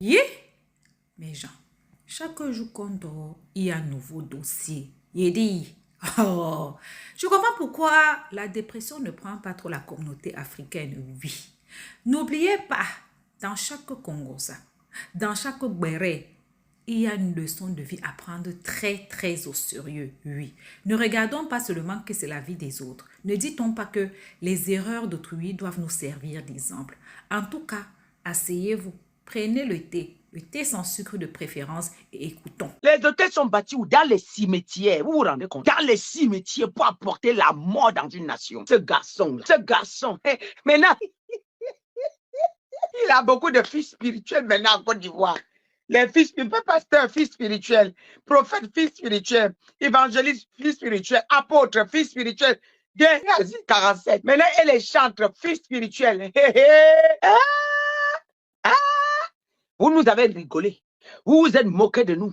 Yeah, mes gens, chaque jour qu'on dort, il y a un nouveau dossier. Il dit, oh, je comprends pourquoi la dépression ne prend pas trop la communauté africaine, oui. N'oubliez pas, dans chaque Congosa, dans chaque Béré, il y a une leçon de vie à prendre très, très au sérieux, oui. Ne regardons pas seulement que c'est la vie des autres. Ne dit-on pas que les erreurs d'autrui doivent nous servir d'exemple. En tout cas, asseyez-vous, prenez le thé sans sucre de préférence et écoutons. Les hôtels sont bâtis dans les cimetières, vous vous rendez compte? Dans les cimetières pour apporter la mort dans une nation. Ce garçon, maintenant, il a beaucoup de fils spirituels maintenant en Côte d'Ivoire. Les fils, il peut pasteur, fils spirituel, prophète, fils spirituel, évangéliste, fils spirituel, apôtre, fils spirituel, Génésis 47. Maintenant, elle est chantre, fils spirituel. Vous nous avez rigolé. Vous vous êtes moqué de nous.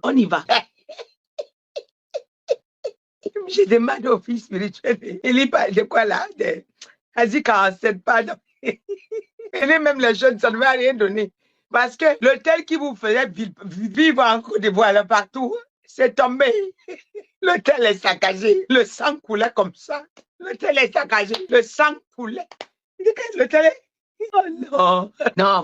On y va. Je demande au fils spirituel. Il parle de quoi là? Génésis 47, pardon. Et même les jeunes, ça ne va rien donner. Parce que l'hôtel qui vous faisait vivre en Côte d'Ivoire, là, partout, c'est tombé. L'hôtel est saccagé. Le sang coulait comme ça. L'hôtel est saccagé. Le sang coulait. L'hôtel est... Oh non. Non,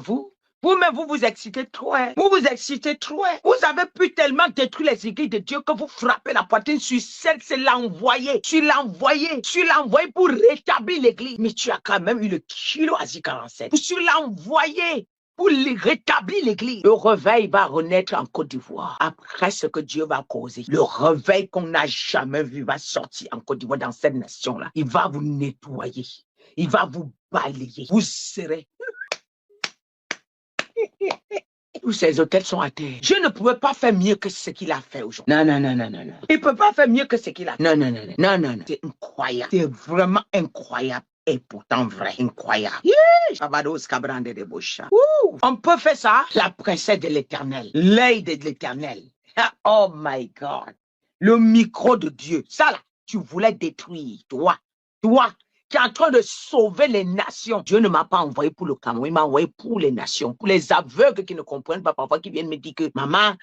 vous-même, vous vous excitez trop. Hein. Vous vous excitez trop. Hein. Vous avez pu tellement détruire les églises de Dieu que vous frappez la poitrine sur celle, c'est l'envoyer. Sur l'envoyer pour rétablir l'église. Mais tu as quand même eu le kilo Asie 47. Sur l'envoyer pour rétablir l'église. Le réveil va renaître en Côte d'Ivoire. Après ce que Dieu va causer, le réveil qu'on n'a jamais vu va sortir en Côte d'Ivoire dans cette nation-là. Il va vous nettoyer. Il va vous balayer. Vous serez. Tous ces hôtels sont à terre. Je ne pouvais pas faire mieux que ce qu'il a fait aujourd'hui. Non. Il ne peut pas faire mieux que ce qu'il a fait. Non. C'est incroyable. C'est vraiment incroyable. Et pourtant vrai. Incroyable. On peut faire ça. La princesse de l'éternel. L'œil de l'éternel. Oh my God. Le micro de Dieu. Ça là, tu voulais détruire. Toi. Qui est en train de sauver les nations. Dieu ne m'a pas envoyé pour le Cameroun, il m'a envoyé pour les nations, pour les aveugles qui ne comprennent pas parfois, qui viennent me dire que maman,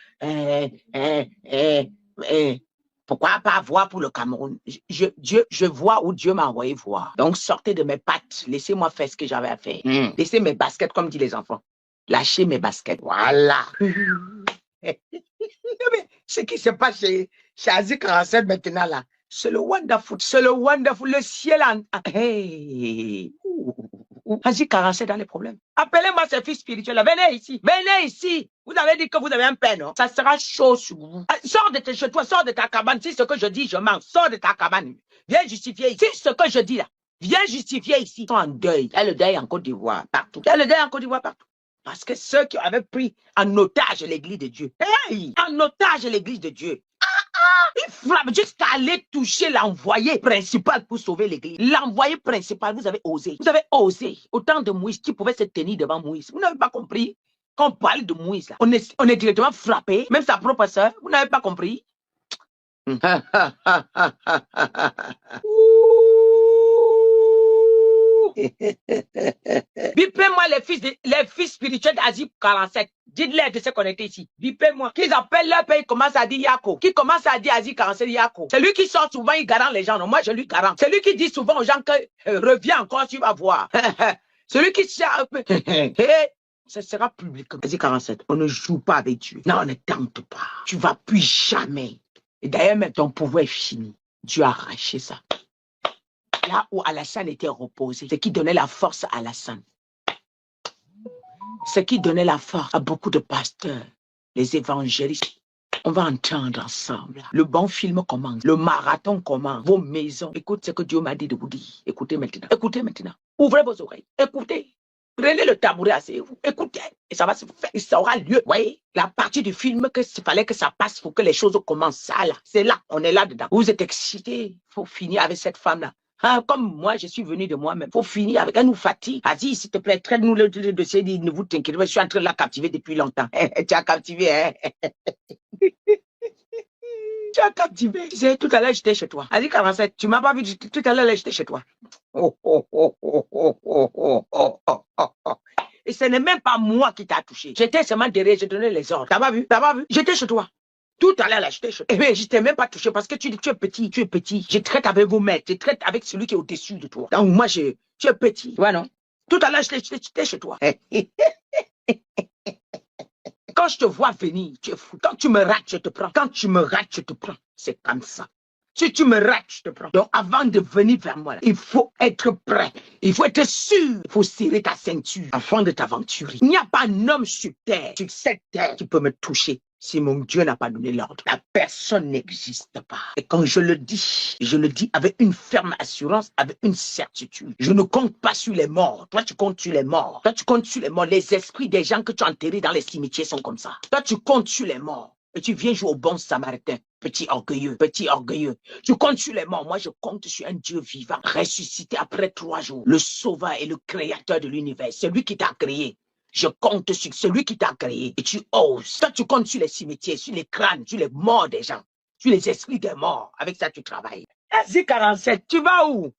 pourquoi pas voir pour le Cameroun? Je vois où Dieu m'a envoyé voir. Donc sortez de mes pattes, laissez-moi faire ce que j'avais à faire. Laissez mes baskets, comme disent les enfants. Lâchez mes baskets. Voilà. Ce qui se passe chez Asie 47 maintenant là, c'est le wonderful, le ciel en... Hey. Asie 47 dans les problèmes. Appelez-moi ces fils spirituels, venez ici. Vous avez dit que vous avez un père, non? Ça sera chaud sur vous. Sors de chez toi, sors de ta cabane. Si ce que je dis, je mens. Sors de ta cabane. Viens justifier ici. Si ce que je dis là, viens justifier ici. Ils sont en deuil. Il y a le deuil en Côte d'Ivoire, partout. Parce que ceux qui avaient pris en otage l'église de Dieu, hey, en otage l'église de Dieu, ils frappent jusqu'à aller toucher l'envoyé principal pour sauver l'église. L'envoyé principal, vous avez osé. Vous avez osé. Autant de Moïse qui pouvait se tenir devant Moïse. Vous n'avez pas compris? Quand on parle de Moïse, là, on est directement frappé. Même sa propre sœur, vous n'avez pas compris? Bipez-moi les fils spirituels d'Asie 47. Dites-leur de se connecter ici. Bipez-moi. Qu'ils appellent leur père, ils commencent à dire Yako. Qui commence à dire Asie 47 Yako. C'est lui qui sort souvent, il garant les gens. Non, moi, je lui garant. C'est lui qui dit souvent aux gens que reviens encore, tu vas voir. Celui qui sert. Ce sera public. Asie 47. On ne joue pas avec Dieu. Non, on ne tente pas. Tu vas plus jamais. Et d'ailleurs, même ton pouvoir est fini. Dieu a arraché ça. Là où Alassane était reposé, ce qui donnait la force à Alassane, ce qui donnait la force à beaucoup de pasteurs, les évangélistes. On va entendre ensemble. Le bon film commence. Le marathon commence. Vos maisons. Écoute ce que Dieu m'a dit de vous dire. Écoutez maintenant. Écoutez maintenant. Ouvrez vos oreilles. Écoutez. Prenez le tabouret, asseyez-vous. Écoutez. Et ça va se faire. Et ça aura lieu. Vous voyez, la partie du film qu'il fallait que ça passe pour que les choses commencent. Ça là. C'est là. On est là-dedans. Vous êtes excités. Il faut finir avec cette femme-là. Ah, comme moi, je suis venu de moi-même. Faut finir avec elle, nous fatigue. Vas-y, s'il te plaît, traite-nous le dossier. Ne vous t'inquiétez pas, je suis en train de la captiver depuis longtemps. Tu as captivé, hein? Tu as captivé. Tu sais, tout à l'heure, j'étais chez toi. Vas-y, 47, tu m'as pas vu, tout à l'heure, j'étais chez toi. Et ce n'est même pas moi qui t'a touché. J'étais seulement derrière, je donnais les ordres. T'as pas vu? T'as pas vu? J'étais chez toi. Tout à l'heure, là, j'étais chez toi. Eh bien, je t'ai même pas touché parce que tu dis tu es petit, tu es petit. Je traite avec vos maîtres, je traite avec celui qui est au-dessus de toi. Donc, moi, tu es petit. Ouais, non? Tout à l'heure, j'étais chez toi. Quand je te vois venir, tu es fou. Quand tu me rates, je te prends. Quand tu me rates, je te prends. C'est comme ça. Si tu me rates, je te prends. Donc, avant de venir vers moi, là, il faut être prêt. Il faut être sûr. Il faut serrer ta ceinture afin de t'aventurer. Il n'y a pas un homme sur terre, sur cette terre, qui peut me toucher si mon Dieu n'a pas donné l'ordre. La personne n'existe pas. Et quand je le dis avec une ferme assurance, avec une certitude. Je ne compte pas sur les morts. Toi, tu comptes sur les morts. Toi, tu comptes sur les morts. Les esprits des gens que tu as enterrés dans les cimetières sont comme ça. Toi, tu comptes sur les morts. Et tu viens jouer au bon samaritain. Petit orgueilleux, petit orgueilleux. Tu comptes sur les morts. Moi, je compte sur un Dieu vivant, ressuscité après 3 jours. Le sauveur et le créateur de l'univers. C'est lui qui t'a créé. Je compte sur celui qui t'a créé. Et tu oses. Toi, tu comptes sur les cimetières, sur les crânes, sur les morts des gens, sur les esprits des morts. Avec ça, tu travailles. Vas-y, 47, tu vas où?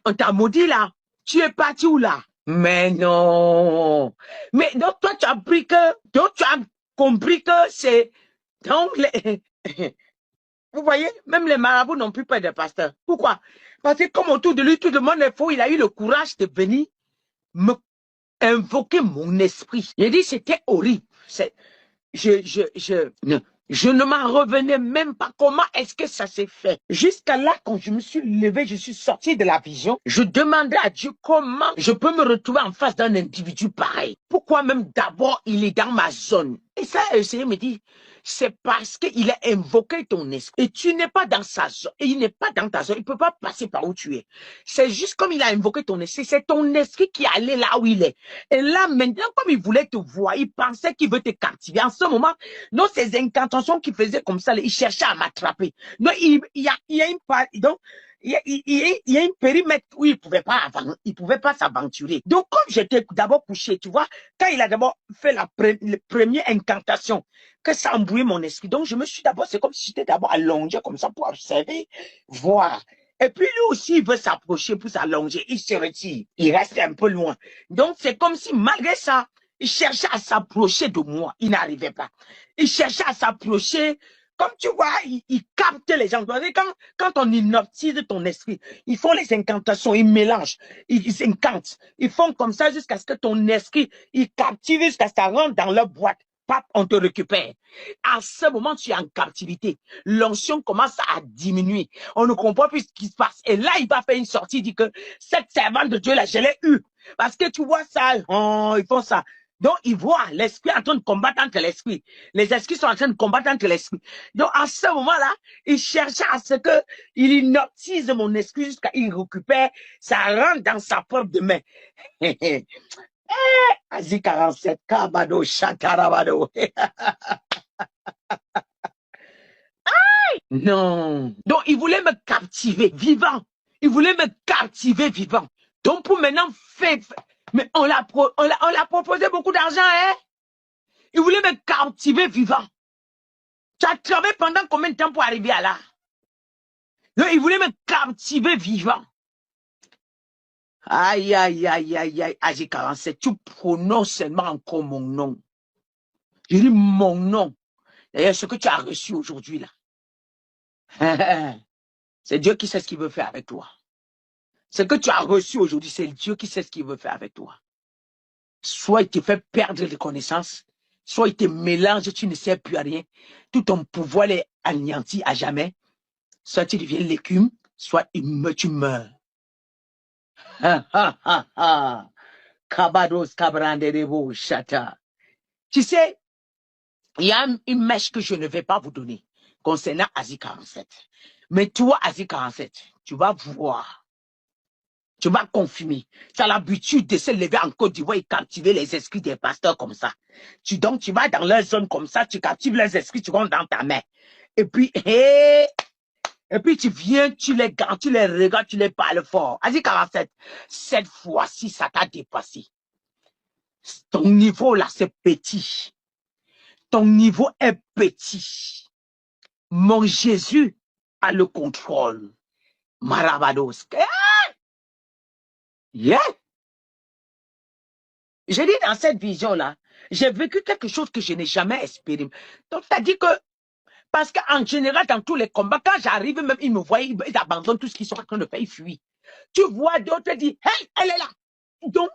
On t'a maudit là. Tu es parti où là? Mais non. Mais donc, toi, tu as appris que... Donc, tu as compris que c'est... Donc, vous voyez, même les marabouts n'ont plus peur des pasteurs. Pourquoi? Parce que comme autour de lui, tout le monde est faux, il a eu le courage de venir me invoquer mon esprit. Il a dit, c'était horrible. Je ne m'en revenais même pas. Comment est-ce que ça s'est fait? Jusqu'à là, quand je me suis levé, je suis sorti de la vision, je demandais à Dieu comment je peux me retrouver en face d'un individu pareil. Pourquoi même d'abord il est dans ma zone? Et ça, le Seigneur me dit, c'est parce qu'il a invoqué ton esprit. Et tu n'es pas dans sa zone. Et il n'est pas dans ta zone. Il ne peut pas passer par où tu es. C'est juste comme il a invoqué ton esprit. C'est ton esprit qui est allé là où il est. Et là, maintenant, comme il voulait te voir, il pensait qu'il veut te captiver. En ce moment, non, ces incantations qu'il faisait comme ça, il cherchait à m'attraper. Non, il y a une part, donc, il y a une périmètre où il pouvait pas s'aventurer. Donc, comme j'étais d'abord couché, tu vois, quand il a d'abord fait la première incantation, que ça a embrouillé mon esprit. Donc, je me suis d'abord, c'est comme si j'étais d'abord allongé comme ça pour observer, voir. Et puis, lui aussi, il veut s'approcher pour s'allonger. Il se retire. Il reste un peu loin. Donc, c'est comme si, malgré ça, il cherchait à s'approcher de moi. Il n'arrivait pas. Il cherchait à s'approcher. Comme tu vois, il capte les gens. Quand on hypnotise ton esprit, ils font les incantations, ils mélangent, ils incantent. Ils font comme ça jusqu'à ce que ton esprit, il captive jusqu'à ce que ça rentre dans leur boîte. Pape, on te récupère. À ce moment, tu es en captivité. L'onction commence à diminuer. On ne comprend plus ce qui se passe. Et là, il va faire une sortie, il dit que cette servante de Dieu là, je l'ai eue. Parce que tu vois ça, ils font ça. Donc, ils voient l'esprit en train de combattre entre l'esprit. Les esprits sont en train de combattre entre l'esprit. Donc, à ce moment-là, il cherchait à ce que il hypnotise mon esprit jusqu'à il récupère, ça rentre dans sa propre de main. Asie 47, Kabado, Chakarabado. Non. Donc, il voulait me captiver vivant. Il voulait me captiver vivant. Donc, pour maintenant faire... Mais on l'a proposé beaucoup d'argent, hein? Il voulait me captiver vivant. Tu as travaillé pendant combien de temps pour arriver à là? Donc, il voulait me captiver vivant. Aïe, aïe, aïe, aïe, aïe, Asie 47, tu prononces seulement encore mon nom. Je dis mon nom. D'ailleurs, ce que tu as reçu aujourd'hui, là, c'est Dieu qui sait ce qu'il veut faire avec toi. Ce que tu as reçu aujourd'hui, c'est Dieu qui sait ce qu'il veut faire avec toi. Soit il te fait perdre les connaissances, soit il te mélange, tu ne sais plus rien. Tout ton pouvoir est anéanti à jamais. Soit tu deviens l'écume, soit tu meurs. Kabados kabranderebo chata. Tu sais, il y a une mèche que je ne vais pas vous donner concernant Asie 47. Mais toi, Asie 47, tu vas voir. Tu vas confirmer. Tu as l'habitude de se lever en Côte d'Ivoire et captiver les esprits des pasteurs comme ça. Donc, tu vas dans leur zone comme ça, tu captives les esprits, tu rentres dans ta main. Et puis, tu viens, tu les gardes, tu les regardes, tu les parles fort. Asie 47, cette fois-ci, ça t'a dépassé. Ton niveau là, c'est petit. Ton niveau est petit. Mon Jésus a le contrôle. Marabados. Yeah. J'ai dit dans cette vision-là, j'ai vécu quelque chose que je n'ai jamais expérimenté. Donc, ça dit que, parce qu'en général, dans tous les combats, quand j'arrive, même ils me voient, ils abandonnent tout ce qu'ils sont en train de faire, ils fuient. Tu vois d'autres dire, hey, elle est là. Donc,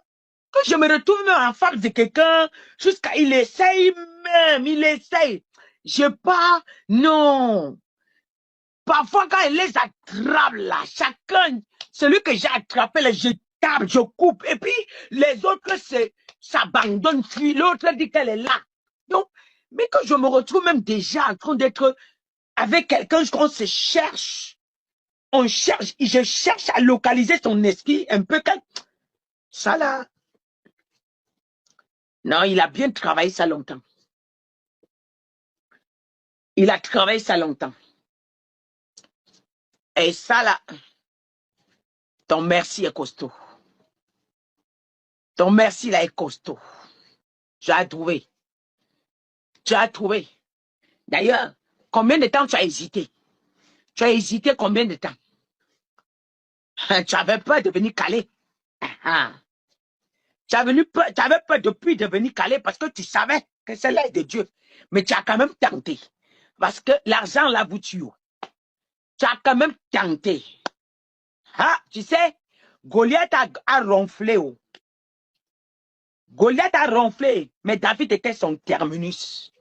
que je me retrouve même en face de quelqu'un, jusqu'à, il essaye même, il essaye. Je pas, non. Parfois, quand il les attrape là, chacun, celui que j'ai attrapé, là, je tape, je coupe. Et puis, les autres s'abandonnent, fuient. L'autre dit qu'elle est là. Donc, mais que je me retrouve même déjà en train d'être avec quelqu'un, qu'on se cherche. On cherche, je cherche à localiser son esprit un peu. Ça là. Non, il a bien travaillé ça longtemps. Il a travaillé ça longtemps. Et ça là, ton merci est costaud. Ton merci là est costaud. Tu as trouvé. Tu as trouvé. D'ailleurs, combien de temps tu as hésité? Tu as hésité combien de temps? Tu avais peur de venir caler. Tu avais peur depuis de venir caler parce que tu savais que c'est l'aide de Dieu. Mais tu as quand même tenté. Parce que l'argent là vous tue. Tu as quand même tenté. Ah, tu sais, Goliath a ronflé. Oh. Goliath a ronflé, mais David était son terminus.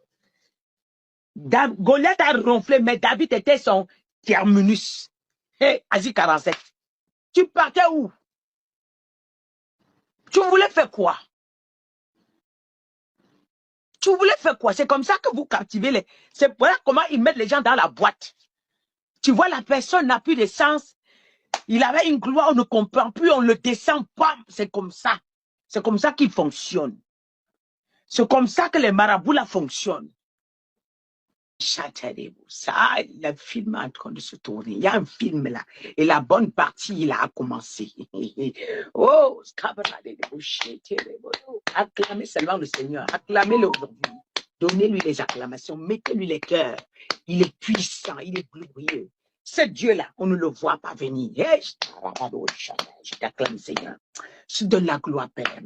Goliath a ronflé, mais David était son terminus. Hé, Asie 47. Tu partais où? Tu voulais faire quoi? Tu voulais faire quoi? C'est comme ça que vous captivez les... C'est voilà comment ils mettent les gens dans la boîte. Tu vois, la personne n'a plus de sens. Il avait une gloire, on ne comprend plus, on le descend pas. C'est comme ça. C'est comme ça qu'il fonctionne. C'est comme ça que les marabouts là fonctionnent. Ça, le film est en train de se tourner. Il y a un film là. Et la bonne partie, il a commencé. Oh, acclamez seulement le Seigneur. Acclamez-le aujourd'hui. Donnez-lui les acclamations. Mettez-lui les cœurs. Il est puissant. Il est glorieux. Ce Dieu-là, on ne le voit pas venir. Je t'acclame, Seigneur. Je te donne la gloire, Père.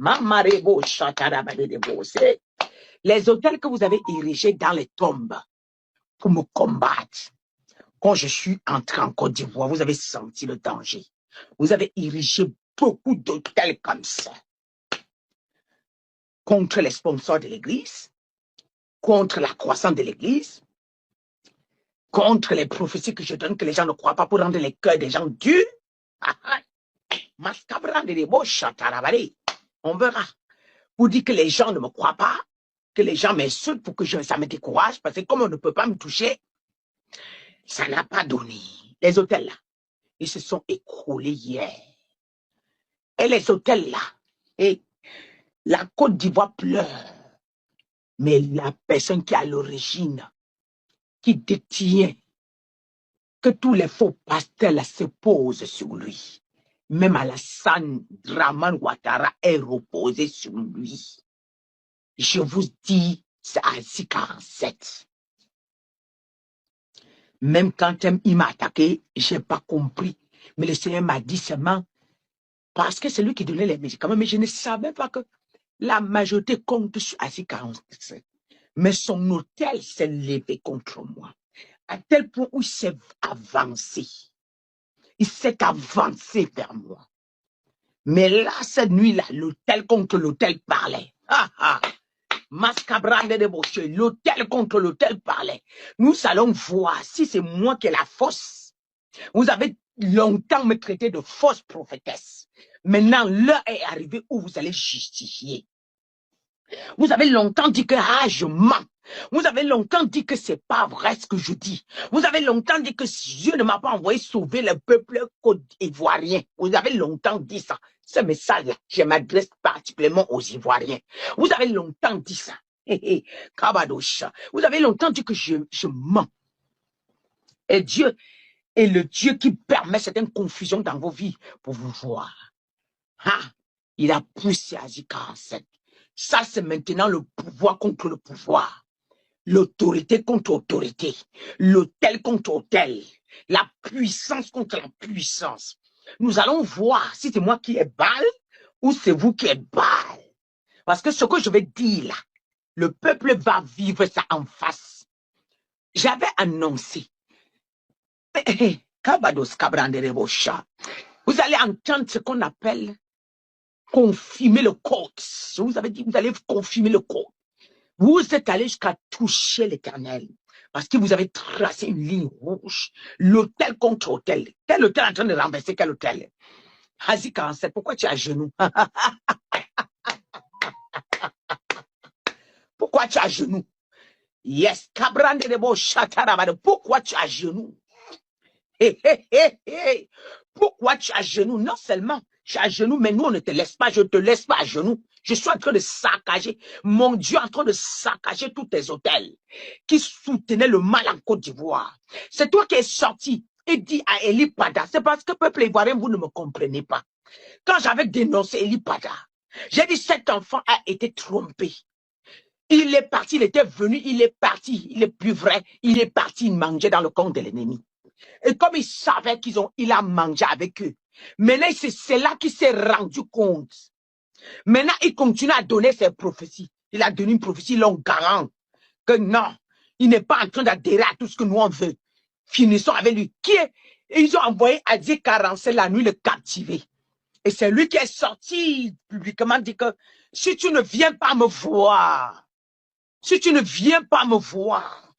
Les hôtels que vous avez érigés dans les tombes pour me combattre. Quand je suis entré en Côte d'Ivoire, vous avez senti le danger. Vous avez érigé beaucoup d'hôtels comme ça. Contre les sponsors de l'église, contre la croissance de l'église, contre les prophéties que je donne que les gens ne croient pas pour rendre les cœurs des gens durs. On verra. Pour dire que les gens ne me croient pas, que les gens m'insultent pour que ça me décourage, parce que comme on ne peut pas me toucher, ça n'a pas donné. Les hôtels là, ils se sont écroulés hier. Et les hôtels là, et la Côte d'Ivoire pleure. Mais la personne qui est à l'origine, qui détient, que tous les faux pasteurs là se posent sur lui. Même Alassane Draman Ouattara est reposé sur lui. Je vous dis, c'est Asie 47. Même quand il m'a attaqué, je n'ai pas compris. Mais le Seigneur m'a dit seulement, parce que c'est lui qui donnait les médicaments, mais je ne savais pas que la majorité compte sur Asie 47. Mais son hôtel s'est levé contre moi. À tel point où il s'est avancé. Il s'est avancé vers moi. Mais là, cette nuit-là, l'hôtel contre l'hôtel parlait. Mascabrande de Boché, l'hôtel contre l'hôtel parlait. Nous allons voir si c'est moi qui ai la fausse. Vous avez longtemps me traité de fausse prophétesse. Maintenant, l'heure est arrivée où vous allez justifier. Vous avez longtemps dit que je mens. Vous avez longtemps dit que c'est pas vrai ce que je dis. Vous avez longtemps dit que Dieu ne m'a pas envoyé sauver le peuple ivoirien. Vous avez longtemps dit ça. Ce message-là, je m'adresse particulièrement aux Ivoiriens. Vous avez longtemps dit ça. Kabadosha. Vous avez longtemps dit que je mens. Et Dieu est le Dieu qui permet certaines confusions dans vos vies pour vous voir. Il a poussé Asie 47. Ça, c'est maintenant le pouvoir contre le pouvoir. L'autorité contre autorité. L'autel contre autel. La puissance contre la puissance. Nous allons voir si c'est moi qui ai Baal ou c'est vous qui êtes Baal. Parce que ce que je vais dire là, le peuple va vivre ça en face. J'avais annoncé. Vous allez entendre ce qu'on appelle confirmer le code. Je vous avais dit, vous allez confirmer le code. Vous êtes allé jusqu'à toucher l'Éternel. Parce que vous avez tracé une ligne rouge. L'hôtel contre hôtel. Quel hôtel est en train de renverser quel hôtel? Hazi 47, pourquoi tu es à genoux? Pourquoi tu es à genoux? Yes, Cabrande de Bo Chatarabade, pourquoi tu es à genoux? Pourquoi tu es à genoux? Non seulement tu es à genoux, mais nous on ne te laisse pas, je ne te laisse pas à genoux. Je suis en train de saccager, mon Dieu, en train de saccager tous tes hôtels qui soutenaient le mal en Côte d'Ivoire. C'est toi qui es sorti et dit à Eli Pada, c'est parce que peuple ivoirien, vous ne me comprenez pas. Quand j'avais dénoncé Eli Pada, j'ai dit cet enfant a été trompé. Il est parti, il était venu, il est parti, il est plus vrai, il est parti, il mangeait dans le camp de l'ennemi. Et comme il savait il a mangé avec eux, maintenant c'est là qu'il s'est rendu compte. Maintenant, il continue à donner ses prophéties. Il a donné une prophétie longue garant que non, il n'est pas en train d'adhérer à tout ce que nous on veut. Finissons avec lui. Ils ont envoyé Adi 47 la nuit le captiver. Et c'est lui qui est sorti publiquement dit que si tu ne viens pas me voir, si tu ne viens pas me voir,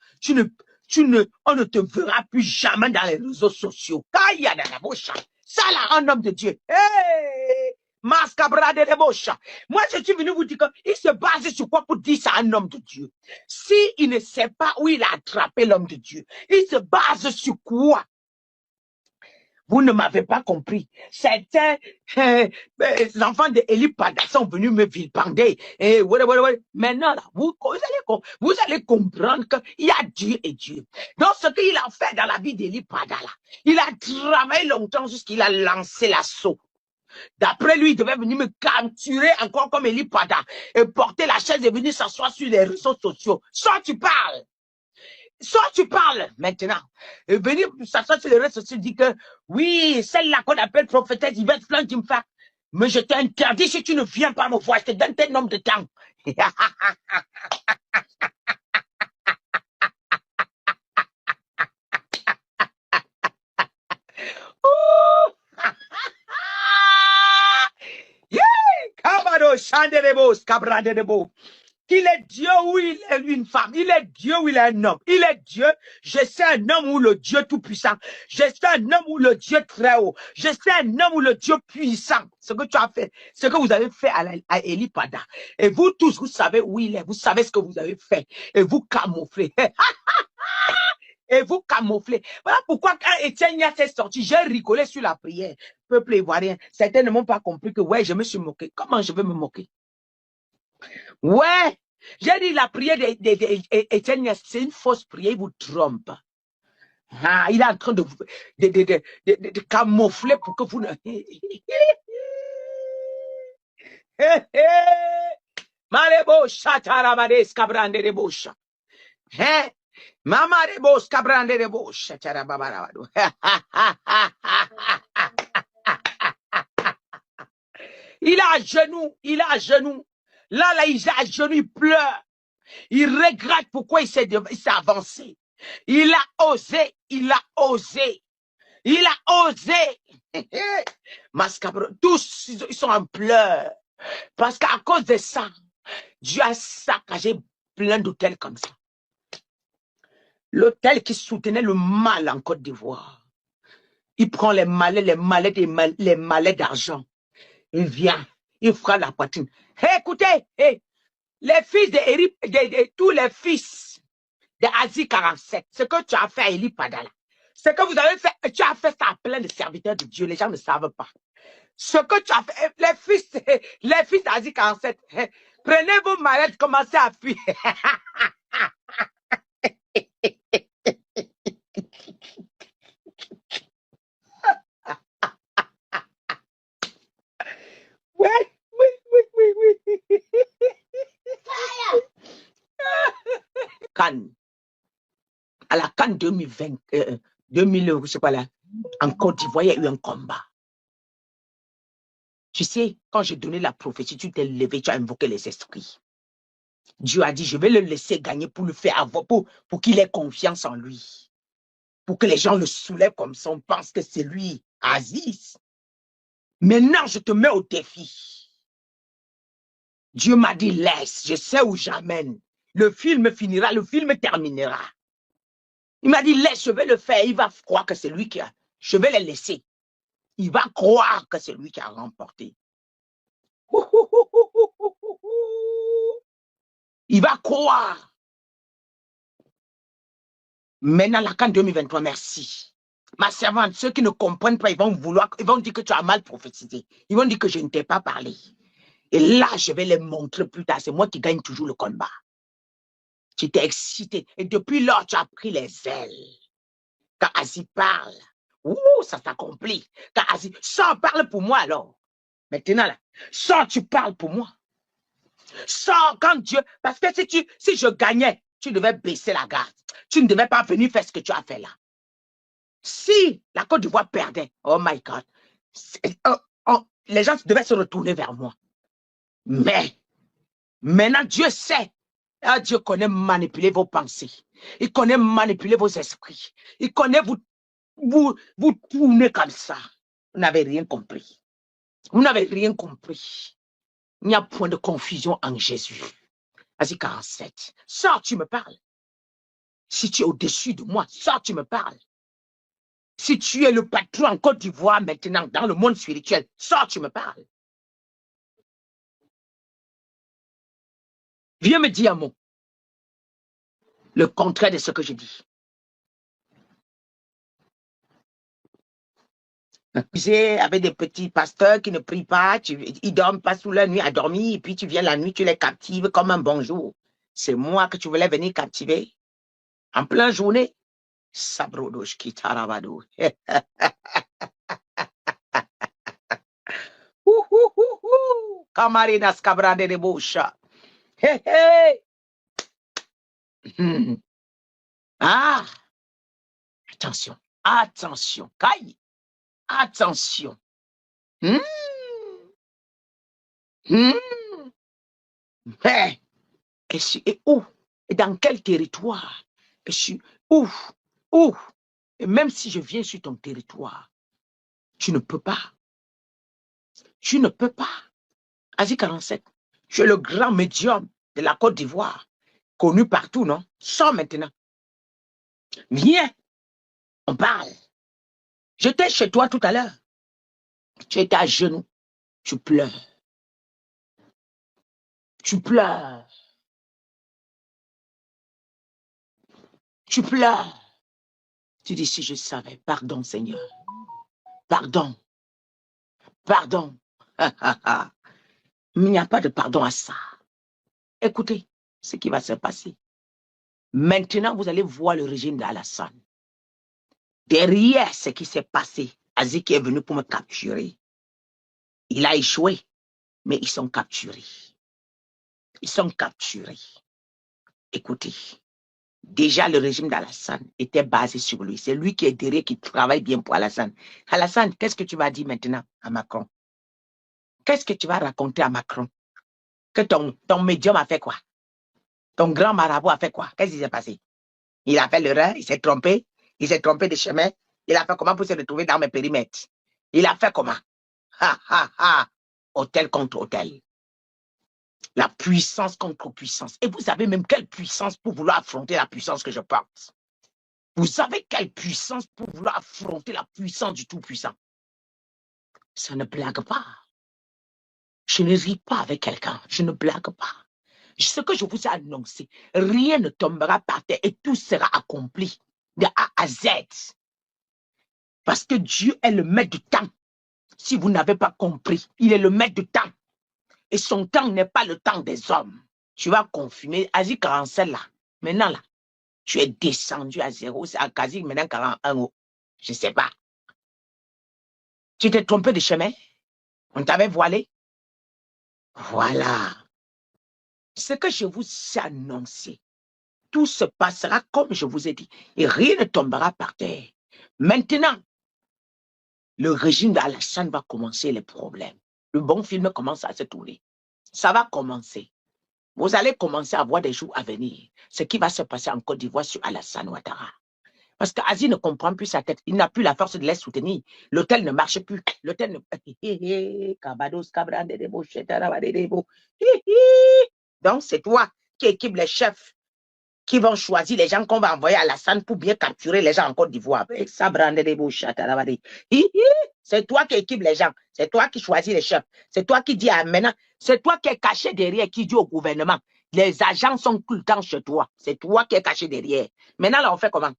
on ne te verra plus jamais dans les réseaux sociaux. Ça là, un homme de Dieu. Hey! Mascabra de Debosha. Moi, je suis venu vous dire qu'il se base sur quoi pour dire ça à un homme de Dieu? S'il ne sait pas où il a attrapé l'homme de Dieu, il se base sur quoi? Vous ne m'avez pas compris. Certains les enfants de Eli Pada sont venus me vilipender. Maintenant, là, vous allez comprendre qu'il y a Dieu et Dieu. Donc, ce qu'il a fait dans la vie d'Eli Pada, là, il a travaillé longtemps jusqu'il a lancé l'assaut. D'après lui, il devait venir me capturer encore comme Eli Pada et porter la chaise et venir s'asseoir sur les réseaux sociaux. Soit tu parles. Soit tu parles maintenant. Et venir s'asseoir sur les réseaux sociaux, dit que oui, celle-là qu'on appelle prophétesse, il va être plein qui me fait. Mais je t'interdis si tu ne viens pas me voir, je te donne tes nombres de temps. Qu'il est Dieu ou il est une femme, il est Dieu ou il est un homme, il est Dieu, je sais un homme ou le Dieu tout-puissant, je sais un homme ou le Dieu très haut, je sais un homme ou le Dieu puissant, ce que tu as fait, ce que vous avez fait à Eli Pada. Et vous tous, vous savez où il est, vous savez ce que vous avez fait, et vous camouflez. Et vous camouflez. Voilà pourquoi quand Étienne s'est sorti, j'ai rigolé sur la prière. Peuple ivoirien, certains ne m'ont pas compris que ouais, je me suis moqué. Comment je vais me moquer? Ouais, j'ai dit la prière d'Étienne, c'est une fausse prière, il vous trompe. Ah, il est en train de camoufler pour que vous ne... Marebo chatarabades cabrande de boucha. Mama de bos cabrande de boucha. Il est à genoux, il est à genoux. Là, il est à genoux, il pleure. Il regrette pourquoi il s'est avancé. Il a osé, il a osé. Il a osé. Mascabre, tous, ils sont en pleurs. Parce qu'à cause de ça, Dieu a saccagé plein d'hôtels comme ça. L'hôtel qui soutenait le mal en Côte d'Ivoire. Il prend les malais d'argent. Il vient, il fera la poitrine. Hey, écoutez, hey, les fils tous les fils de Asie 47, ce que tu as fait à Eli Pada, ce que vous avez fait, tu as fait ça à plein de serviteurs de Dieu, les gens ne savent pas. Ce que tu as fait, les fils d'Asie 47, prenez vos mallettes, commencez à fuir. Oui. Cannes. À la Cannes 2020, 2000, je sais pas là, en Côte d'Ivoire, il y a eu un combat. Tu sais, quand j'ai donné la prophétie, tu t'es levé, tu as invoqué les esprits. Dieu a dit, je vais le laisser gagner pour le faire avoir, pour qu'il ait confiance en lui. Pour que les gens le soulèvent comme ça, on pense que c'est lui, Aziz. Maintenant, je te mets au défi. Dieu m'a dit, laisse, je sais où j'amène. Le film finira, le film terminera. Il m'a dit, laisse, je vais le faire. Il va croire que c'est lui qui a... Je vais le laisser. Il va croire que c'est lui qui a remporté. Il va croire. Maintenant, la CAN 2023, merci. Ma servante, ceux qui ne comprennent pas, ils vont dire que tu as mal prophétisé. Ils vont dire que je ne t'ai pas parlé. Et là, je vais les montrer plus tard. C'est moi qui gagne toujours le combat. Tu t'es excité. Et depuis lors, tu as pris les ailes. Quand Asie parle, ça s'accomplit. Quand Asie, sors, parle pour moi alors. Maintenant, là, sors, tu parles pour moi. Sors quand Dieu... Parce que si je gagnais, tu devais baisser la garde. Tu ne devais pas venir faire ce que tu as fait là. Si la Côte d'Ivoire perdait, oh my God, les gens devaient se retourner vers moi. Mais, maintenant, Dieu sait. Ah, Dieu connaît manipuler vos pensées. Il connaît manipuler vos esprits. Il connaît vous tourner comme ça. Vous n'avez rien compris. Vous n'avez rien compris. Il n'y a point de confusion en Jésus. Vas-y, 47. Sors, tu me parles. Si tu es au-dessus de moi, sors, tu me parles. Si tu es le patron en Côte d'Ivoire maintenant, dans le monde spirituel, sors, tu me parles. Viens me dire un mot. Le contraire de ce que je dis. Avec des petits pasteurs qui ne prient pas, ils dorment pas sous la nuit à dormir, et puis tu viens la nuit, tu les captives comme un bonjour. C'est moi que tu voulais venir captiver. En pleine journée. Sabrodosh qui tarabado. Camarinas cabrande de boucha. Hey, hey. Ah, attention, attention, caille, attention. Mais, et où? Et dans quel territoire? Et je suis où? Où? Et même si je viens sur ton territoire, tu ne peux pas. Tu ne peux pas. Asie 47, je suis le grand médium de la Côte d'Ivoire, connu partout, non? Sors maintenant. Viens, on parle. J'étais chez toi tout à l'heure. Tu étais à genoux. Tu pleures. Tu pleures. Tu pleures. Tu dis, si je savais, pardon Seigneur. Pardon. Pardon. Il n'y a pas de pardon à ça. Écoutez ce qui va se passer. Maintenant, vous allez voir le régime d'Alassane. Derrière ce qui s'est passé, Azik est venu pour me capturer. Il a échoué, mais ils sont capturés. Ils sont capturés. Écoutez, déjà le régime d'Alassane était basé sur lui. C'est lui qui est derrière, qui travaille bien pour Alassane. Alassane, qu'est-ce que tu vas dire maintenant à Macron? Qu'est-ce que tu vas raconter à Macron? Que ton médium a fait quoi? Ton grand marabout a fait quoi? Qu'est-ce qui s'est passé? Il a fait l'erreur, il s'est trompé de chemin. Il a fait comment pour se retrouver dans mes périmètres? Il a fait comment? Ha, ha, ha. Hôtel contre hôtel. La puissance contre puissance. Et vous savez même quelle puissance pour vouloir affronter la puissance que je porte. Vous savez quelle puissance pour vouloir affronter la puissance du Tout-Puissant. Ça ne blague pas. Je ne ris pas avec quelqu'un. Je ne blague pas. Ce que je vous ai annoncé, rien ne tombera par terre et tout sera accompli de A à Z. Parce que Dieu est le maître du temps. Si vous n'avez pas compris, il est le maître du temps. Et son temps n'est pas le temps des hommes. Tu vas confirmer, Asie 47 là, maintenant là, tu es descendu à 0, c'est à quasi maintenant 41 euros. Je ne sais pas. Tu t'es trompé de chemin? On t'avait voilé? Voilà. Ce que je vous ai annoncé, tout se passera comme je vous ai dit. Et rien ne tombera par terre. Maintenant, le régime d'Alassane va commencer les problèmes. Le bon film commence à se tourner. Ça va commencer. Vous allez commencer à voir des jours à venir. Ce qui va se passer en Côte d'Ivoire sur Alassane Ouattara. Parce qu'Aziz ne comprend plus sa tête. Il n'a plus la force de les soutenir. L'hôtel ne marche plus. L'hôtel ne... Donc, c'est toi qui équipe les chefs qui vont choisir les gens qu'on va envoyer à Alassane pour bien capturer les gens en Côte d'Ivoire. C'est toi qui équipe les gens. C'est toi qui choisis les chefs. C'est toi qui dis à maintenant. C'est toi qui es caché derrière, qui dit au gouvernement. Les agents sont tout le temps chez toi. C'est toi qui es caché derrière. Maintenant, là, on fait comment?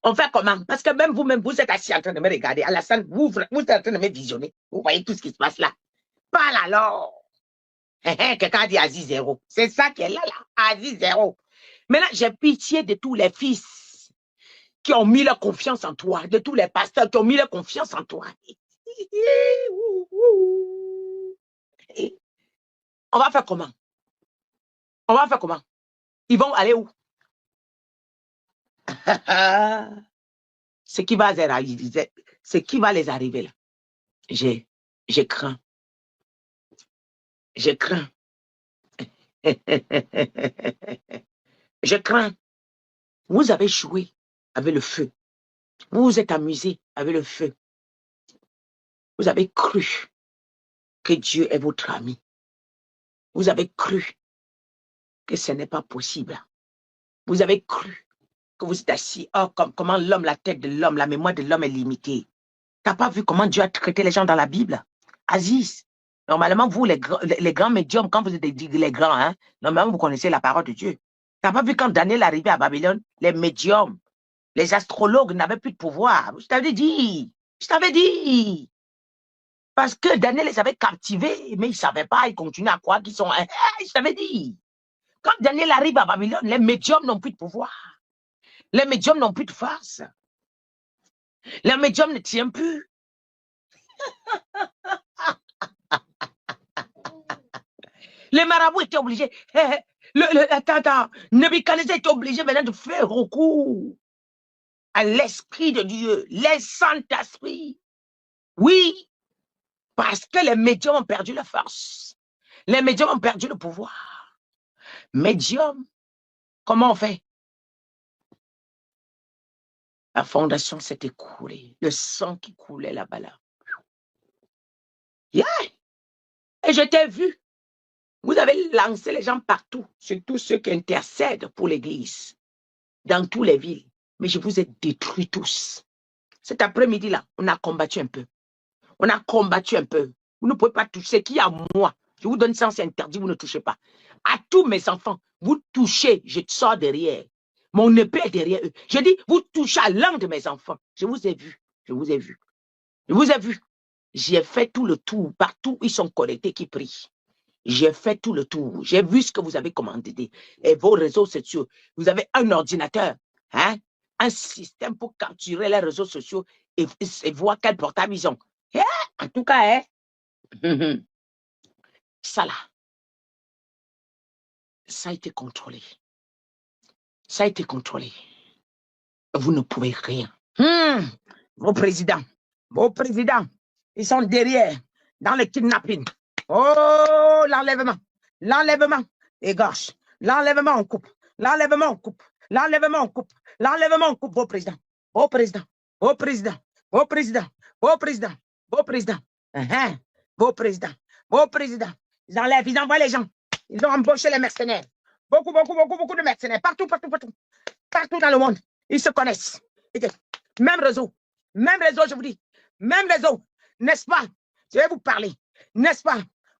On fait comment? Parce que même vous-même, vous êtes assis en train de me regarder. Alassane, vous êtes en train de me visionner. Vous voyez tout ce qui se passe là. Parle alors. Quelqu'un dit Aziz zéro. C'est ça qui est là, là. Aziz zéro. Maintenant, j'ai pitié de tous les fils qui ont mis leur confiance en toi, de tous les pasteurs qui ont mis leur confiance en toi. On va faire comment? On va faire comment? Ils vont aller où? Ce qui va les arriver, ce qui va les arriver là. Je crains. Je crains. Je crains. Vous avez joué avec le feu. Vous vous êtes amusé avec le feu. Vous avez cru que Dieu est votre ami. Vous avez cru que ce n'est pas possible. Vous avez cru que vous êtes assis. Oh, comment l'homme, la tête de l'homme, la mémoire de l'homme est limitée. Tu n'as pas vu comment Dieu a traité les gens dans la Bible? Aziz, normalement, vous, les grands médiums, quand vous êtes les grands, hein, normalement, vous connaissez la parole de Dieu. Tu n'as pas vu quand Daniel arrivait à Babylone, les médiums, les astrologues n'avaient plus de pouvoir. Je t'avais dit. Je t'avais dit. Parce que Daniel les avait captivés, mais ils ne savaient pas, ils continuaient à croire qu'ils sont... Je t'avais dit. Quand Daniel arrive à Babylone, les médiums n'ont plus de pouvoir. Les médiums n'ont plus de force. Les médiums ne tiennent plus. Les marabouts étaient obligés. Attends. Nebuchadnezzar était obligé maintenant de faire recours à l'Esprit de Dieu, les Saint-Esprit. Oui, parce que les médiums ont perdu la force. Les médiums ont perdu le pouvoir. Médium, comment on fait? La fondation s'est écoulée. Le sang qui coulait là-bas. Là. Yeah. Et je t'ai vu. Vous avez lancé les gens partout, surtout ceux qui intercèdent pour l'Église, dans toutes les villes. Mais je vous ai détruits tous. Cet après-midi-là, on a combattu un peu. On a combattu un peu. Vous ne pouvez pas toucher. Qui a moi? Je vous donne sens interdit, vous ne touchez pas. À tous mes enfants, vous touchez, je sors derrière. Mon épée est derrière eux. Je dis, vous touchez à l'un de mes enfants. Je vous ai vu. Je vous ai vu. Je vous ai vu. J'ai fait tout le tour. Partout où ils sont connectés, qui prient. J'ai fait tout le tour. J'ai vu ce que vous avez commandé. Et vos réseaux sociaux. Vous avez un ordinateur. Hein? Un système pour capturer les réseaux sociaux et voir quel portable ils ont. En tout cas, ça là, ça a été contrôlé. Ça a été contrôlé. Vous ne pouvez rien. Vos présidents, ils sont derrière, dans le kidnapping. Oh, l'enlèvement, et gauche, l'enlèvement, on coupe, l'enlèvement, on coupe, l'enlèvement, on coupe, l'enlèvement, on coupe, vos présidents, vos présidents, vos présidents, vos présidents, vos présidents, vos présidents, vos présidents, vos présidents. Ils enlèvent, ils envoient les gens. Ils ont embauché les mercenaires. Beaucoup de mercenaires. Partout dans le monde. Ils se connaissent. Même réseau, je vous dis. Même réseau, n'est-ce pas? Je vais vous parler. N'est-ce pas?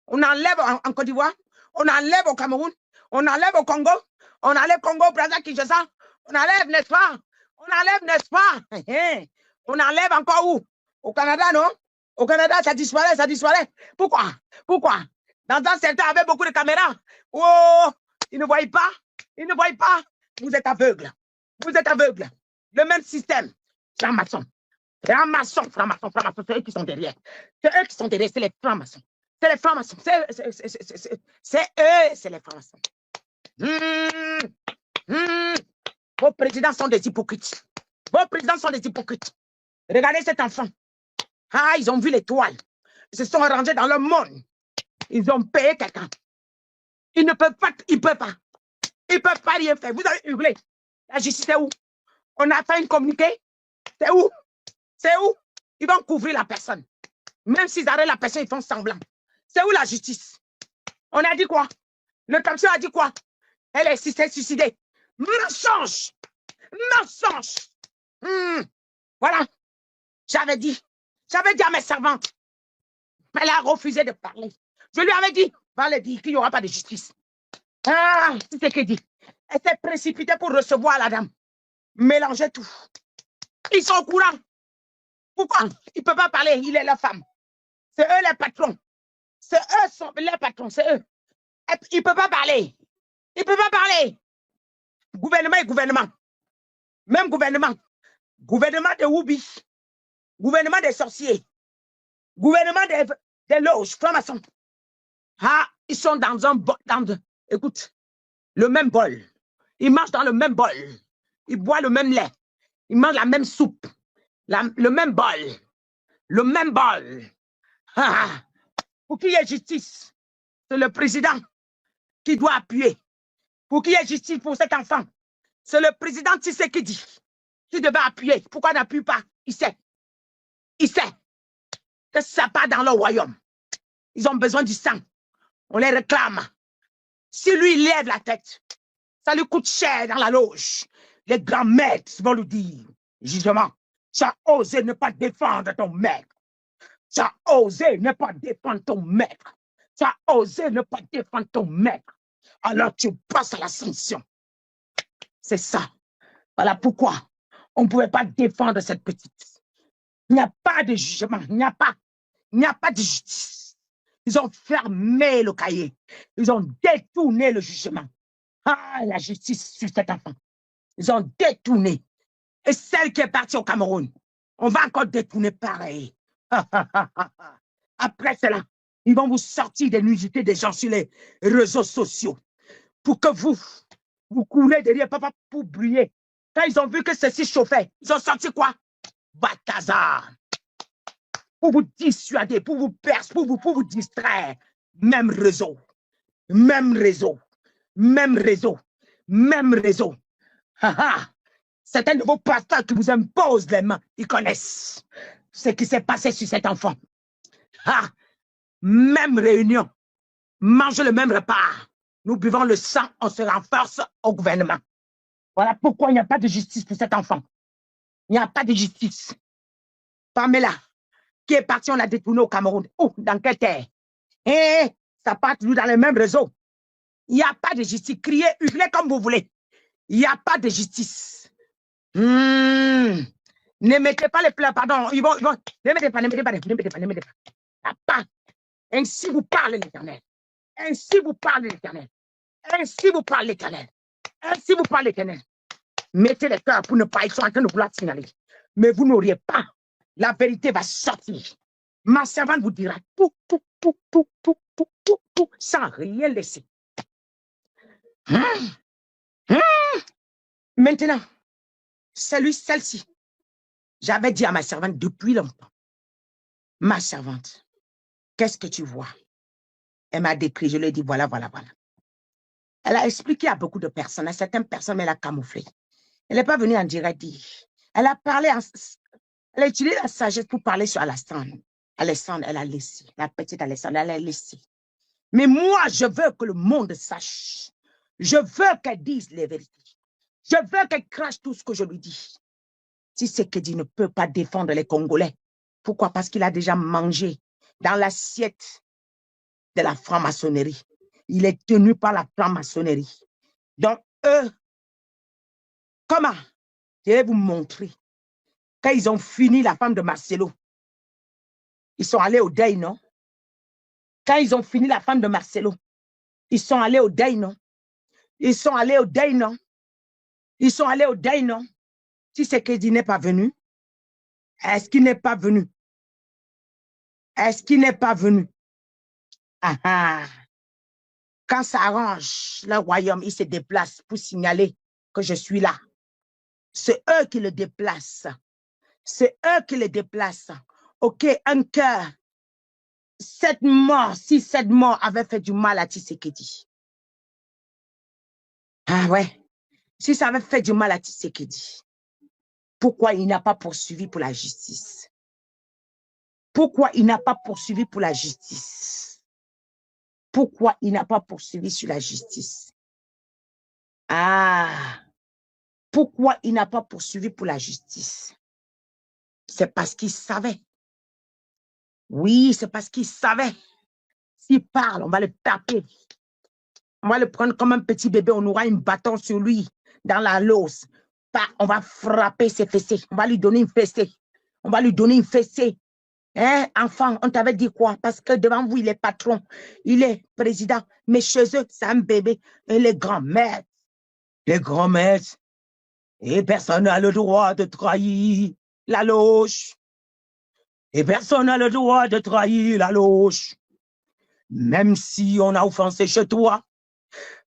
On enlève en Côte d'Ivoire, on enlève au Cameroun, on enlève au Congo, on enlève Congo, Brazza, Kinshasa, on enlève, n'est-ce pas? On enlève, n'est-ce pas? On enlève encore où? Au Canada, non? Au Canada, ça disparaît. Pourquoi? Dans un certain avec beaucoup de caméras. Oh, ils ne voient pas. Vous êtes aveugles. Le même système. Franc-maçon, c'est eux qui sont derrière. C'est les francs-maçons. C'est les francs-maçons. C'est les francs-maçons. Vos présidents sont des hypocrites. Regardez cet enfant. Ah, ils ont vu l'étoile. se sont rangés dans le monde. Ils ont payé quelqu'un. Ils ne peuvent pas, ils peuvent pas. Ils peuvent pas rien faire. Vous avez hurlé. La justice, c'est où? On a fait une communiqué. C'est où? C'est où? Ils vont couvrir la personne. Même s'ils arrêtent la personne, ils font semblant. C'est où la justice? On a dit quoi? Le commissaire a dit quoi? Elle est suicidée. Mensonge! Mensonge! Voilà. J'avais dit à mes servantes. Elle a refusé de parler. Je lui avais dit, va le dire qu'il n'y aura pas de justice. Ah, c'est ce qu'elle dit. Elle s'est précipitée pour recevoir la dame. Mélanger tout. Ils sont au courant. Pourquoi? Ils ne peuvent pas parler, il est leur femme. C'est eux les patrons. C'est eux les patrons, c'est eux. Ils ne peuvent pas parler. Ils ne peuvent pas parler. Gouvernement et gouvernement. Même gouvernement. Gouvernement de Woubi. Gouvernement des sorciers. Gouvernement des loges, francs-maçons. Ah, ils sont dans un bol. Écoute, le même bol. Ils mangent dans le même bol. Ils boivent le même lait. Ils mangent la même soupe. Le même bol. Le même bol. Ah, pour qu'il y ait justice, c'est le président qui doit appuyer. Pour qu'il y ait justice pour cet enfant, c'est le président Tshisekedi qui devait appuyer. Pourquoi il n'appuie pas? Il sait. Il sait que ça part dans leur royaume. Ils ont besoin du sang. On les réclame. Si lui, il lève la tête, ça lui coûte cher dans la loge. Les grands maîtres vont lui dire, jugement, tu as osé ne pas défendre ton maître. Tu as osé ne pas défendre ton maître. Tu as osé ne pas défendre ton maître. Alors tu passes à la sanction. C'est ça. Voilà pourquoi on ne pouvait pas défendre cette petite. Il n'y a pas de jugement. Il n'y a pas de justice. Ils ont fermé le cahier. Ils ont détourné le jugement. Ah, la justice sur cet enfant. Ils ont détourné. Et celle qui est partie au Cameroun, on va encore détourner pareil. Après cela, ils vont vous sortir des nuisités des gens sur les réseaux sociaux pour que vous coulez derrière papa pour briller. Quand ils ont vu que ceci chauffait, ils ont sorti quoi? Batazar. Pour vous dissuader, pour vous percer, pour vous distraire. Même réseau. Même réseau. Même réseau. Même réseau. C'est un de vos pasteurs qui vous impose les mains. Ils connaissent ce qui s'est passé sur cet enfant. Même réunion. Mange le même repas. Nous buvons le sang, on se renforce au gouvernement. Voilà pourquoi il n'y a pas de justice pour cet enfant. Il n'y a pas de justice. Pamela, qui est partie, on l'a détourné au Cameroun. Oh, dans quelle terre? Ça part toujours dans le même réseau. Il n'y a pas de justice. Criez, hurlez comme vous voulez. Il n'y a pas de justice. Ne mettez pas les pleurs, pardon. Ils vont. Ne mettez pas. Ainsi vous parlez l'Éternel. Ainsi vous parlez l'Éternel. Ainsi vous parlez l'Éternel. Ainsi vous parlez l'Éternel. Mettez les cœurs pour ne pas, ils sont en train de vouloir signaler. Mais vous n'auriez pas. La vérité va sortir. Ma servante vous dira tout, sans rien laisser. Maintenant, celle-ci, j'avais dit à ma servante depuis longtemps, ma servante, qu'est-ce que tu vois? Elle m'a décrit, je lui ai dit, voilà. Elle a expliqué à beaucoup de personnes, à certaines personnes, mais elle a camouflé. Elle n'est pas venue en direct dire. Elle a parlé, elle a utilisé la sagesse pour parler sur Alessandre. Alessandre, elle a laissé. La petite Alessandre, elle a laissé. Mais moi, je veux que le monde sache. Je veux qu'elle dise les vérités. Je veux qu'elle crache tout ce que je lui dis. Si c'est que Dieu ne peut pas défendre les Congolais, pourquoi? Parce qu'il a déjà mangé dans l'assiette de la franc-maçonnerie. Il est tenu par la franc-maçonnerie. Donc, eux, comment? Je vais vous montrer. Quand ils ont fini la femme de Marcelo, ils sont allés au deuil, non? Quand ils ont fini la femme de Marcelo, ils sont allés au deuil, non? Ils sont allés au deuil, non? Ils sont allés au deuil, non? Si c'est qu'il n'est pas venu, est-ce qu'il n'est pas venu? Est-ce qu'il n'est pas venu? Quand ça arrange le royaume, il se déplace pour signaler que je suis là. C'est eux qui le déplacent. C'est eux qui le déplacent. OK, un cœur cette mort, si cette mort avait fait du mal à Tshisekedi. Ah ouais. Si ça avait fait du mal à Tshisekedi, pourquoi il n'a pas poursuivi pour la justice? Pourquoi il n'a pas poursuivi pour la justice? Pourquoi il n'a pas poursuivi sur la justice? Ah, pourquoi il n'a pas poursuivi pour la justice? C'est parce qu'il savait. Oui, c'est parce qu'il savait. S'il parle, on va le taper. On va le prendre comme un petit bébé, on aura un bâton sur lui, dans la lose. On va frapper ses fessées. On va lui donner une fessée. On va lui donner une fessée. Hein, enfant, on t'avait dit quoi? Parce que devant vous, il est patron. Il est président. Mais chez eux, c'est un bébé. Et les grands maîtres. Les grands maîtres. Et personne n'a le droit de trahir la loge. Et personne n'a le droit de trahir la loge. Même si on a offensé chez toi,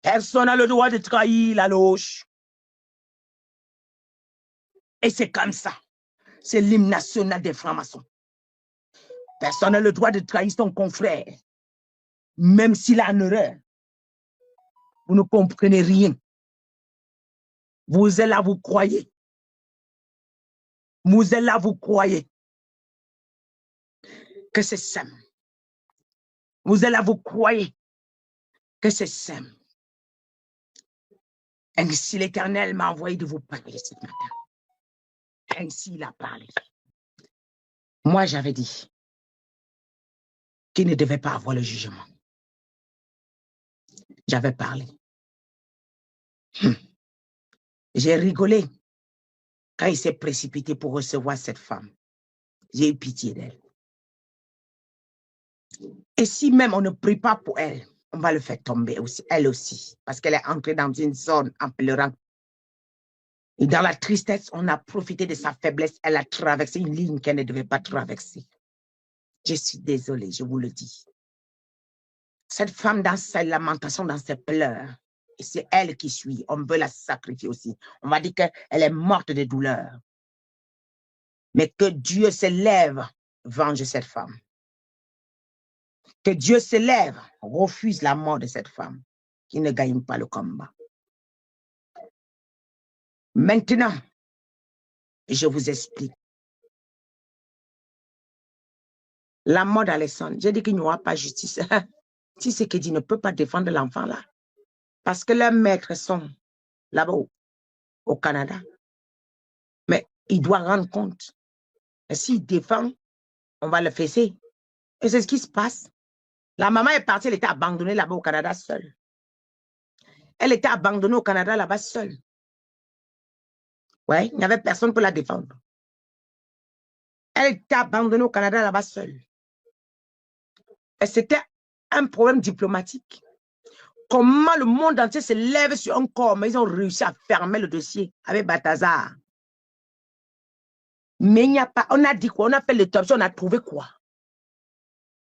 personne n'a le droit de trahir la loge. Et c'est comme ça. C'est l'hymne national des francs-maçons. Personne n'a le droit de trahir son confrère. Même s'il a une erreur. Vous ne comprenez rien. Vous êtes là, vous croyez. Vous êtes là, vous croyez que c'est simple. Vous êtes là, vous croyez que c'est simple. Ainsi l'Éternel m'a envoyé de vous parler ce matin. Ainsi il a parlé. Moi, j'avais dit qu'il ne devait pas avoir le jugement. J'avais parlé. J'ai rigolé quand il s'est précipité pour recevoir cette femme. J'ai eu pitié d'elle. Et si même on ne prie pas pour elle, on va le faire tomber aussi, elle aussi, parce qu'elle est entrée dans une zone en pleurant. Et dans la tristesse, on a profité de sa faiblesse. Elle a traversé une ligne qu'elle ne devait pas traverser. Je suis désolée, je vous le dis. Cette femme, dans sa lamentation, dans ses pleurs, et c'est elle qui suit. On veut la sacrifier aussi. On va dire qu'elle est morte de douleur. Mais que Dieu se lève, venge cette femme. Que Dieu se lève, refuse la mort de cette femme qui ne gagne pas le combat. Maintenant, je vous explique. La mort d'Alessandre, j'ai dit qu'il n'y aura pas justice. Tshisekedi ne peut pas défendre l'enfant là. Parce que leurs maîtres sont là-bas au Canada. Mais il doit rendre compte. Et s'il défend, on va le fesser. Et c'est ce qui se passe. La maman est partie, elle était abandonnée là-bas au Canada seule. Elle était abandonnée au Canada là-bas seule. Ouais, il n'y avait personne pour la défendre. Elle était abandonnée au Canada là-bas seule. Et c'était un problème diplomatique. Comment le monde entier se lève sur un corps, mais ils ont réussi à fermer le dossier avec Balthazar. Mais il n'y a pas, on a dit quoi? On a fait l'autopsie, on a trouvé quoi?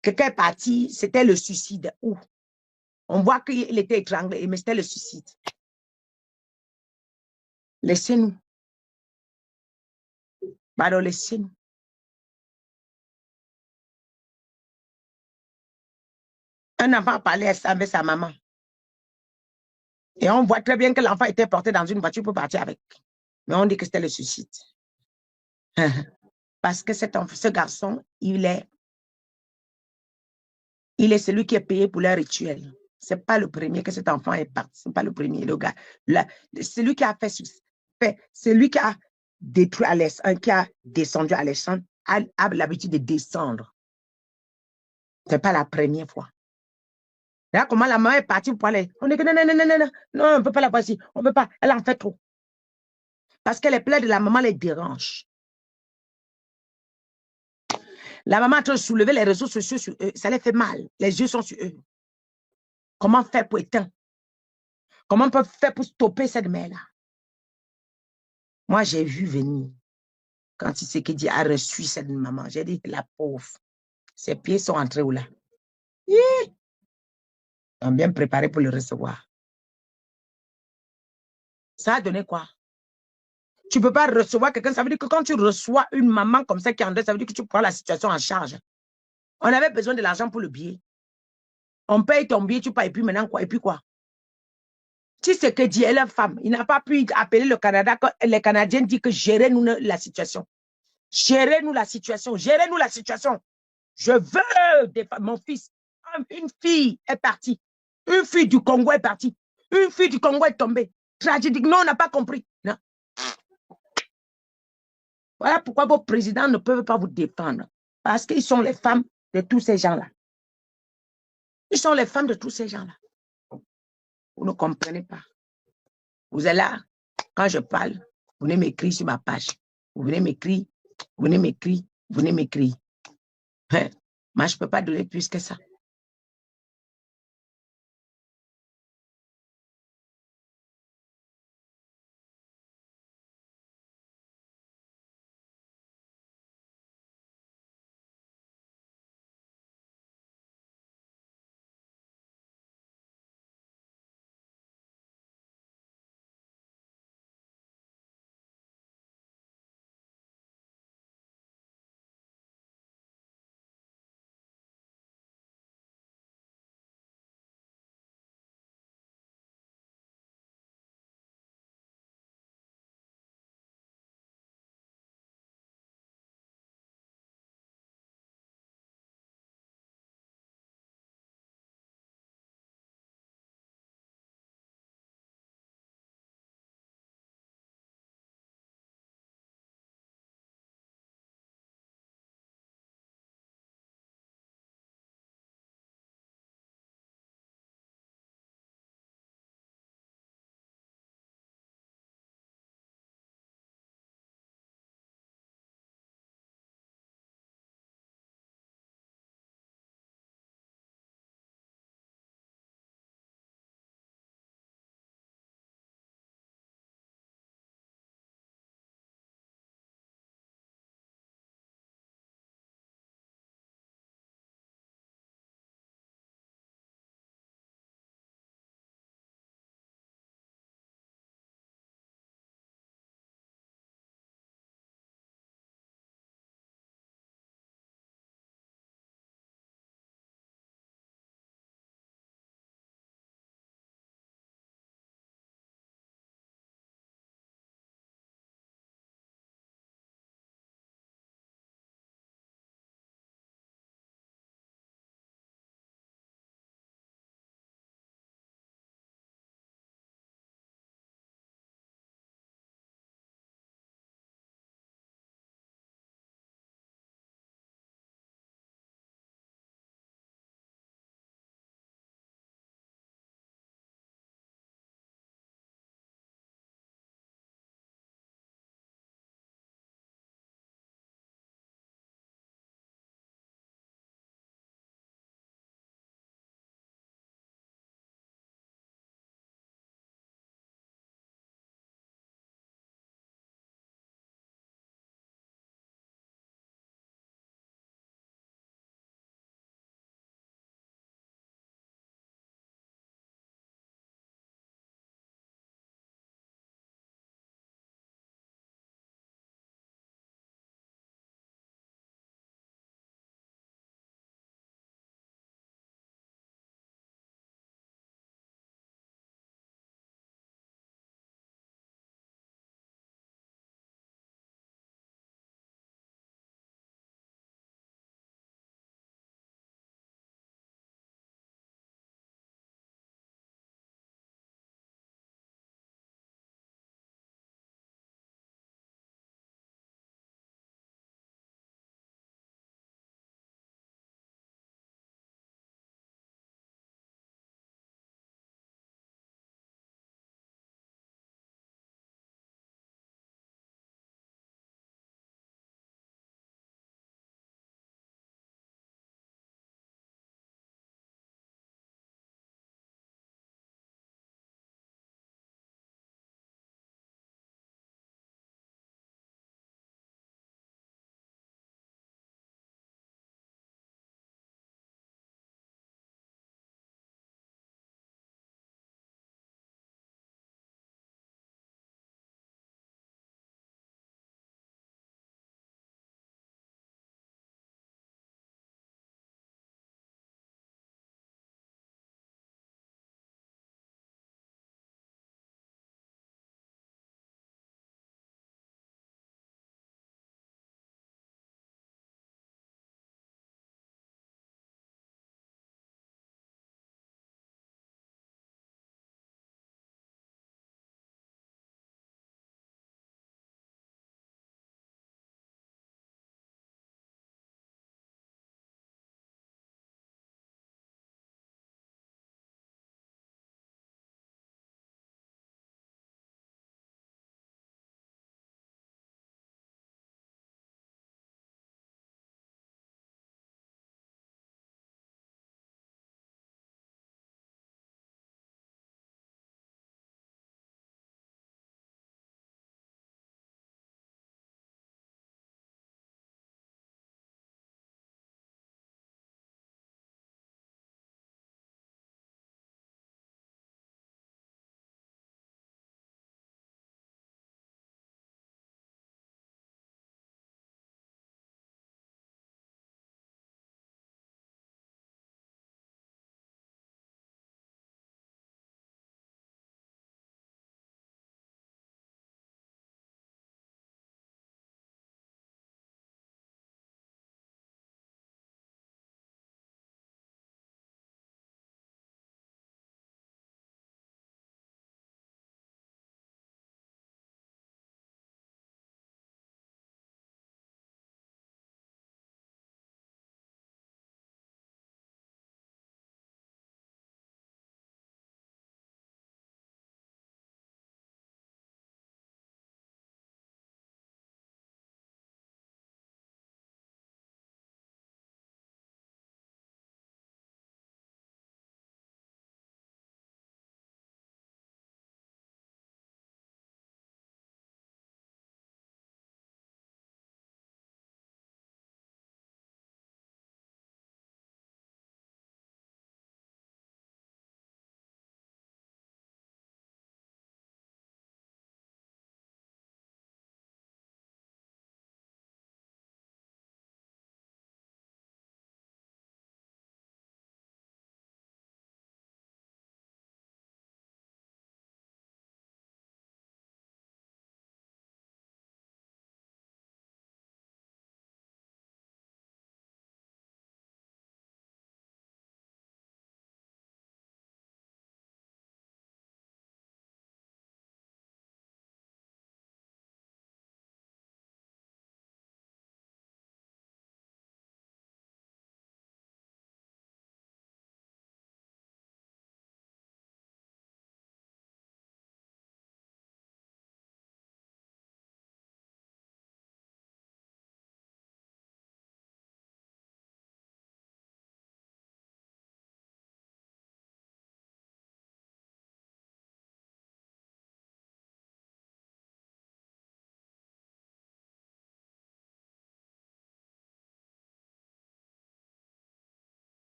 Quelqu'un est parti, c'était le suicide. Où? On voit qu'il était étranglé, mais c'était le suicide. Laissez-nous. Pardon, laissez-nous. Un enfant parlait avec sa maman. Et on voit très bien que l'enfant était porté dans une voiture pour partir avec. Mais on dit que c'était le suicide. Parce que ce garçon, il est celui qui est payé pour leur rituel. Ce n'est pas le premier que cet enfant est parti. Ce n'est pas le premier, le gars. Celui qui a fait, celui qui a détruit Alessandre, qui a descendu Alessandre, a l'habitude de descendre. Ce n'est pas la première fois. Là, comment la maman est partie pour aller. On dit que non, on ne peut pas la passer. On ne peut pas. Elle en fait trop. Parce que les pleurs de la maman les dérangent. La maman est en train de soulever les réseaux sociaux sur eux. Ça les fait mal. Les yeux sont sur eux. Comment faire pour éteindre? Comment on peut faire pour stopper cette mère-là? Moi, j'ai vu venir. Quand Tshisekedi a reçu cette maman, j'ai dit, la pauvre, ses pieds sont entrés où là? Ils ont bien préparé pour le recevoir. Ça a donné quoi? Tu ne peux pas recevoir quelqu'un. Ça veut dire que quand tu reçois une maman comme ça qui est en deuil, ça veut dire que tu prends la situation en charge. On avait besoin de l'argent pour le billet. On paye ton billet, tu payes, et puis maintenant quoi? Et puis quoi? Si c'est que dit, elle est femme, il n'a pas pu appeler le Canada quand les Canadiens disent que gérez-nous la situation. Gérez-nous la situation. Gérez-nous la situation. Je veux mon fils. Une fille est partie. Une fille du Congo est partie. Une fille du Congo est tombée. Tragédique. Non, on n'a pas compris. Non. Voilà pourquoi vos présidents ne peuvent pas vous défendre. Parce qu'ils sont les femmes de tous ces gens-là. Ils sont les femmes de tous ces gens-là. Vous ne comprenez pas. Vous êtes là, quand je parle, vous venez m'écrire sur ma page. Vous venez m'écrire, vous venez m'écrire, vous venez m'écrire. Moi, je ne peux pas donner plus que ça.